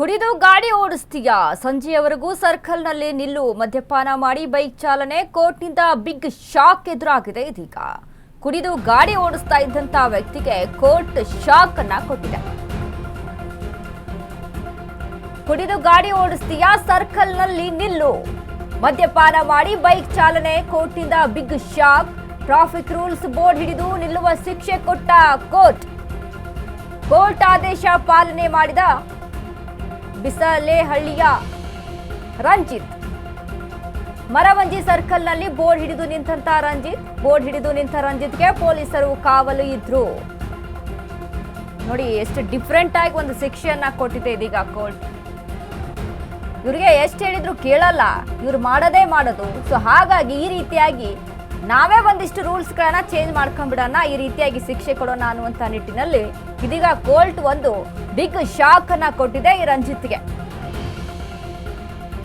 ಕುಡಿದು ಗಾಡಿ ಓಡಿಸ್ತೀಯಾ? ಸಂಜೆಯವರೆಗೂ ಸರ್ಕಲ್ನಲ್ಲಿ ನಿಲ್ಲು. ಮದ್ಯಪಾನ ಮಾಡಿ ಬೈಕ್ ಚಾಲನೆ. ಕೋರ್ಟ್ನಿಂದ ಬಿಗ್ ಶಾಕ್ ಎದುರಾಗಿದೆ. ಇದೀಗ ಕುಡಿದು ಗಾಡಿ ಓಡಿಸ್ತಾ ಇದ್ದಂತ ವ್ಯಕ್ತಿಗೆ ಕೋರ್ಟ್ ಶಾಕ್ ಅನ್ನ ಕೊಟ್ಟಿದೆ. ಕುಡಿದು ಗಾಡಿ ಓಡಿಸ್ತೀಯಾ? ಸರ್ಕಲ್ನಲ್ಲಿ ನಿಲ್ಲು. ಮದ್ಯಪಾನ ಮಾಡಿ ಬೈಕ್ ಚಾಲನೆ. ಕೋರ್ಟ್ನಿಂದ big shock. Traffic rules board ಹಿಡಿದು ನಿಲ್ಲುವ ಶಿಕ್ಷೆ ಕೊಟ್ಟ ಕೋರ್ಟ್ ಆದೇಶ ಪಾಲನೆ ಮಾಡಿದ ಬಿಸಲೇಹಳ್ಳಿಯ ರಂಜಿತ್. ಮರವಂಜಿ ಸರ್ಕಲ್ನಲ್ಲಿ ಬೋರ್ಡ್ ಹಿಡಿದು ನಿಂತ ರಂಜಿತ್ಗೆ ಪೊಲೀಸರು ಕಾವಲು ಇದ್ರು. ನೋಡಿ ಎಷ್ಟು ಡಿಫ್ರೆಂಟ್ ಆಗಿ ಒಂದು ಶಿಕ್ಷೆಯನ್ನ ಕೊಟ್ಟಿದೆ ಇದೀಗ ಕೋರ್ಟ್. ಇವ್ರಿಗೆ ಎಷ್ಟು ಹೇಳಿದ್ರು ಕೇಳಲ್ಲ, ಇವ್ರು ಮಾಡೋದೇ ಮಾಡೋದು. ಸೊ ಹಾಗಾಗಿ ಈ ರೀತಿಯಾಗಿ ನಾವೇ ಒಂದಿಷ್ಟು ರೂಲ್ಸ್ಗಳನ್ನ ಚೇಂಜ್ ಮಾಡ್ಕೊಂಡ್ಬಿಡೋಣ, ಈ ರೀತಿಯಾಗಿ ಶಿಕ್ಷೆ ಕೊಡೋಣ ಅನ್ನುವಂಥ ನಿಟ್ಟಿನಲ್ಲಿ ಇದೀಗ ಕೋರ್ಟ್ ಒಂದು ಬಿಗ್ ಶಾಕ್ ಅನ್ನ ಕೊಟ್ಟಿದೆ ಈ ರಂಜಿತ್ಗೆ.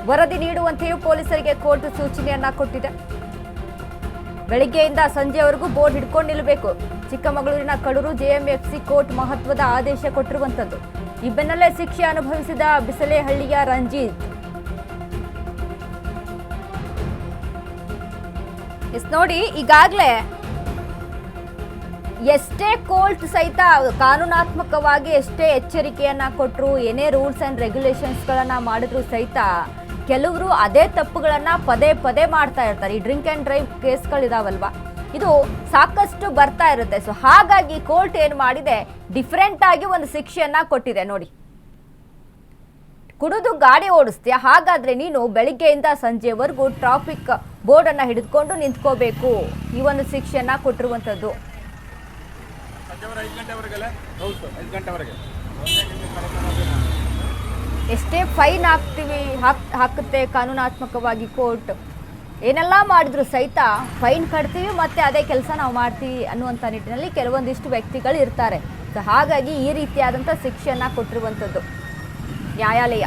ವರದಿ ನೀಡುವಂತೆಯೂ ಪೊಲೀಸರಿಗೆ ಕೋರ್ಟ್ ಸೂಚನೆಯನ್ನ ಕೊಟ್ಟಿದೆ. ಬೆಳಿಗ್ಗೆಯಿಂದ ಸಂಜೆವರೆಗೂ ಬೋರ್ಡ್ ಹಿಡ್ಕೊಂಡು ನಿಲ್ಲಬೇಕು. ಚಿಕ್ಕಮಗಳೂರಿನ ಕಡೂರು ಜೆಎಂಎಫ್ಸಿ ಕೋರ್ಟ್ ಮಹತ್ವದ ಆದೇಶ ಕೊಟ್ಟಿರುವಂತದ್ದು. ಈ ಬೆನ್ನಲ್ಲೇ ಶಿಕ್ಷೆ ಅನುಭವಿಸಿದ ಬಿಸಲೇಹಳ್ಳಿಯ ರಂಜಿತ್. ನೋಡಿ, ಈಗಾಗಲೇ ಎಷ್ಟೇ ಕೋರ್ಟ್ ಸಹಿತ ಕಾನೂನಾತ್ಮಕವಾಗಿ ಎಷ್ಟೇ ಎಚ್ಚರಿಕೆಯನ್ನ ಕೊಟ್ಟರು, ಏನೇ ರೂಲ್ಸ್ ಅಂಡ್ ರೆಗ್ಯುಲೇಷನ್ಸ್ ಗಳನ್ನ ಮಾಡಿದ್ರು ಸಹಿತ ಕೆಲವರು ಅದೇ ತಪ್ಪುಗಳನ್ನ ಪದೇ ಪದೇ ಮಾಡ್ತಾ ಇರ್ತಾರೆ. ಈ ಡ್ರಿಂಕ್ ಅಂಡ್ ಡ್ರೈವ್ ಕೇಸ್ಗಳಿದಾವಲ್ವಾ, ಇದು ಸಾಕಷ್ಟು ಬರ್ತಾ ಇರುತ್ತೆ. ಸೊ ಹಾಗಾಗಿ ಕೋರ್ಟ್ ಏನ್ ಮಾಡಿದೆ, ಡಿಫ್ರೆಂಟ್ ಆಗಿ ಒಂದು ಶಿಕ್ಷೆಯನ್ನ ಕೊಟ್ಟಿದೆ. ನೋಡಿ, ಕುಡಿದು ಗಾಡಿ ಓಡಿಸ್ತೀಯ, ಹಾಗಾದ್ರೆ ನೀನು ಬೆಳಿಗ್ಗೆಯಿಂದ ಸಂಜೆವರೆಗೂ ಟ್ರಾಫಿಕ್ ಬೋರ್ಡ್ ಅನ್ನ ಹಿಡಿದುಕೊಂಡು ನಿಂತ್ಕೋಬೇಕು. ಈ ಒಂದು ಶಿಕ್ಷೆಯನ್ನ ಕೊಟ್ಟಿರುವಂತದ್ದು. ಎಷ್ಟೇ ಫೈನ್ ಹಾಕುತ್ತೆ ಕಾನೂನಾತ್ಮಕವಾಗಿ ಕೋರ್ಟ್. ಏನೆಲ್ಲ ಮಾಡಿದ್ರು ಸಹಿತ ಫೈನ್ ಕಟ್ತೀವಿ, ಮತ್ತೆ ಅದೇ ಕೆಲಸ ನಾವು ಮಾಡ್ತೀವಿ ಅನ್ನುವಂಥ ನಿಟ್ಟಿನಲ್ಲಿ ಕೆಲವೊಂದಿಷ್ಟು ವ್ಯಕ್ತಿಗಳು ಇರ್ತಾರೆ. ಸೊ ಹಾಗಾಗಿ ಈ ರೀತಿಯಾದಂಥ ಶಿಕ್ಷೆಯನ್ನ ಕೊಟ್ಟಿರುವಂಥದ್ದು ನ್ಯಾಯಾಲಯ.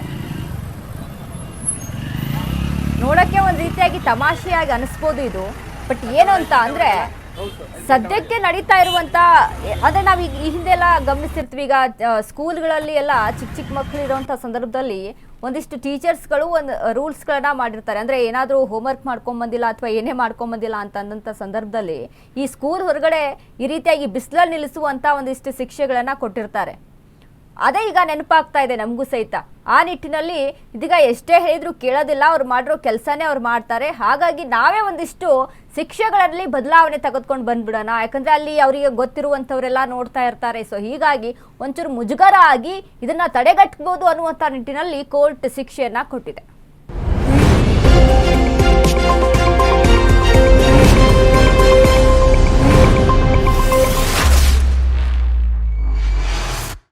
ನೋಡಕ್ಕೆ ಒಂದು ರೀತಿಯಾಗಿ ತಮಾಷೆಯಾಗಿ ಅನಿಸ್ಬೋದು ಇದು, ಬಟ್ ಏನು ಅಂತ ಅಂದ್ರೆ ಸದ್ಯಕ್ಕೆ ನಡೀತಾ ಇರುವಂತ, ಅದೇ ನಾವು ಈಗ ಈ ಹಿಂದೆಲ್ಲ ಗಮನಿಸಿರ್ತೀವಿ. ಈಗ ಸ್ಕೂಲ್ಗಳಲ್ಲಿ ಎಲ್ಲ ಚಿಕ್ಕ ಮಕ್ಕಳು ಇರುವಂಥ ಸಂದರ್ಭದಲ್ಲಿ ಒಂದಿಷ್ಟು ಟೀಚರ್ಸ್ಗಳು ಒಂದು ರೂಲ್ಸ್ಗಳನ್ನ ಮಾಡಿರ್ತಾರೆ. ಅಂದರೆ ಏನಾದರೂ ಹೋಮ್ವರ್ಕ್ ಮಾಡ್ಕೊಂಬಂದಿಲ್ಲ ಅಥವಾ ಏನೇ ಮಾಡ್ಕೊಂಬಂದಿಲ್ಲ ಅಂತಂದಂಥ ಸಂದರ್ಭದಲ್ಲಿ ಈ ಸ್ಕೂಲ್ ಹೊರಗಡೆ ಈ ರೀತಿಯಾಗಿ ಬಿಸಿಲಲ್ಲಿ ನಿಲ್ಲಿಸುವಂಥ ಒಂದಿಷ್ಟು ಶಿಕ್ಷೆಗಳನ್ನು ಕೊಟ್ಟಿರ್ತಾರೆ. ಅದೇ ಈಗ ನೆನಪಾಗ್ತಾ ಇದೆ ನಮಗೂ ಸಹಿತ. ಆ ನಿಟ್ಟಿನಲ್ಲಿ ಇದೀಗ ಎಷ್ಟೇ ಹೇಳಿದ್ರು ಕೇಳೋದಿಲ್ಲ, ಅವ್ರು ಮಾಡಿರೋ ಕೆಲಸನೇ ಅವ್ರು ಮಾಡ್ತಾರೆ. ಹಾಗಾಗಿ ನಾವೇ ಒಂದಿಷ್ಟು ಶಿಕ್ಷೆಗಳಲ್ಲಿ ಬದಲಾವಣೆ ತೆಗೆದುಕೊಂಡು ಬಂದ್ಬಿಡೋಣ, ಯಾಕಂದ್ರೆ ಅಲ್ಲಿ ಅವರಿಗೆ ಗೊತ್ತಿರುವಂಥವರೆಲ್ಲ ನೋಡ್ತಾ ಇರ್ತಾರೆ. ಸೊ ಹೀಗಾಗಿ ಒಂಚೂರು ಮುಜುಗರ ಆಗಿ ಇದನ್ನ ತಡೆಗಟ್ಟಬಹುದು ಅನ್ನುವಂಥ ನಿಟ್ಟಿನಲ್ಲಿ ಕೋರ್ಟ್ ಶಿಕ್ಷೆಯನ್ನ ಕೊಟ್ಟಿದೆ.